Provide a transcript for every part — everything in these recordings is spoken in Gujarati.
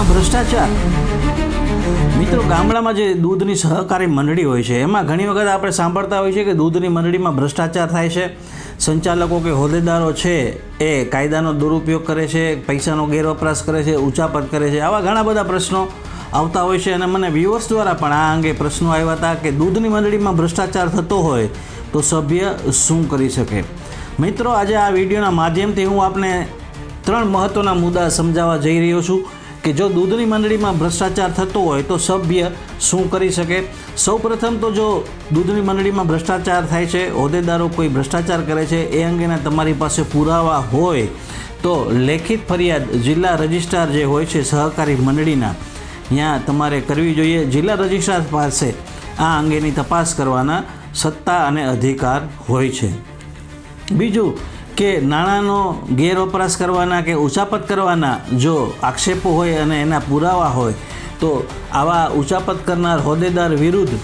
મંડળીમાં ભ્રષ્ટાચાર। મિત્રો, ગામડામાં જે દૂધની સહકારી મંડળી હોય છે એમાં ઘણી વખત આપણે સાંભળતા હોય છે કે દૂધની મંડળીમાં ભ્રષ્ટાચાર થાય છે। સંચાલકો કે હોદ્દેદારો છે એ કાયદાનો દુરુપયોગ કરે છે, પૈસાનો ગેરવપરાશ કરે છે, ઉચાપત કરે છે। આવા ઘણા બધા પ્રશ્નો આવતા હોય છે અને મને વ્યુઅર્સ દ્વારા પણ આ અંગે પ્રશ્નો આવ્યા હતા કે દૂધની મંડળીમાં ભ્રષ્ટાચાર થતો હોય તો સભ્ય શું કરી શકે। મિત્રો, આજે આ વિડીયોના માધ્યમથી હું આપને 3 મહત્ત્વના મુદ્દા સમજાવવા જઈ રહ્યો છું કે જો દૂધની મંડળીમાં ભ્રષ્ટાચાર થતો હોય તો સભ્ય શું કરી શકે। સૌપ્રથમ તો જો દૂધની મંડળીમાં ભ્રષ્ટાચાર થાય છે, હોદ્દેદારો કોઈ ભ્રષ્ટાચાર કરે છે એ અંગેના તમારી પાસે પુરાવા હોય તો લેખિત ફરિયાદ જિલ્લા રજિસ્ટ્રાર જે હોય છે સહકારી મંડળીના ત્યાં તમારે કરવી જોઈએ। જિલ્લા રજિસ્ટ્રાર પાસે આ અંગેની તપાસ કરવાના સત્તા અને અધિકાર હોય છે। બીજું કે નાણાંનો ગેરવપરાશ કરવાના કે ઉચાપત કરવાના જો આક્ષેપો હોય અને એના પુરાવા હોય તો આવા ઉચાપત કરનાર હોદ્દેદાર વિરુદ્ધ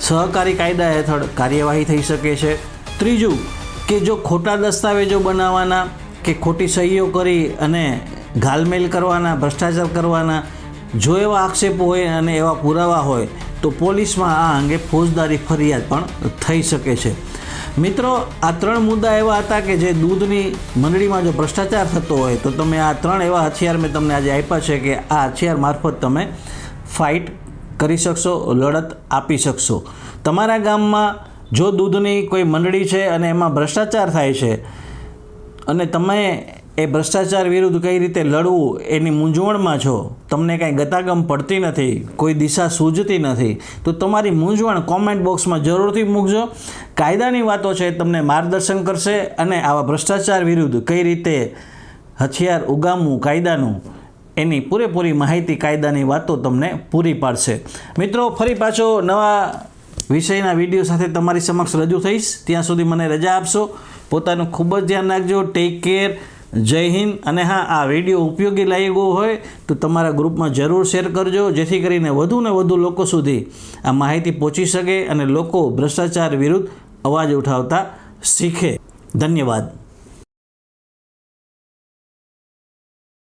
સહકારી કાયદા હેઠળ કાર્યવાહી થઈ શકે છે। ત્રીજું કે જો ખોટા દસ્તાવેજો બનાવવાના કે ખોટી સહીઓ કરી અને ઘાલમેલ કરવાના, ભ્રષ્ટાચાર કરવાના જો એવા આક્ષેપો હોય અને એવા પુરાવા હોય તો પોલીસમાં આ અંગે ફોજદારી ફરિયાદ પણ થઈ શકે છે। મિત્રો, આ 3 મુદ્દા એવા હતા કે જે દૂધની મંડળીમાં જો ભ્રષ્ટાચાર થતો હોય તો તમે આ 3 એવા હથિયાર મેં તમને આજે આપ્યા છે કે આ હથિયાર મારફત તમે ફાઇટ કરી શકશો, લડત આપી શકશો। તમારા ગામમાં જો દૂધની કોઈ મંડળી છે અને એમાં ભ્રષ્ટાચાર થાય છે અને તમે એ ભ્રષ્ટાચાર વિરુદ્ધ કઈ રીતે લડવું એની મૂંઝવણમાં છો, તમને કાંઈ ગતાગમ પડતી નથી, કોઈ દિશા સૂઝતી નથી, તો તમારી મૂંઝવણ કોમેન્ટ બોક્સમાં જરૂરથી મૂકજો। કાયદાની વાતો છે તમને માર્ગદર્શન કરશે અને આવા ભ્રષ્ટાચાર વિરુદ્ધ કઈ રીતે હથિયાર ઉગામવું કાયદાનું એની પૂરેપૂરી માહિતી કાયદાની વાતો તમને પૂરી પાડશે। મિત્રો, ફરી પાછો નવા વિષયના વિડીયો સાથે તમારી સમક્ષ રજૂ થઈશ। ત્યાં સુધી મને રજા આપશો। પોતાનું ખૂબ જ ધ્યાન રાખજો। Take care. જય હિન્દ। અને હા, આ વિડીયો ઉપયોગી લાગ્યો હોય તો તમારા ગ્રુપમાં જરૂર શેર કરજો જેથી કરીને વધુ ને વધુ લોકો સુધી આ માહિતી પહોંચી શકે અને લોકો ભ્રષ્ટાચાર વિરુદ્ધ અવાજ ઉઠાવતા શીખે। ધન્યવાદ।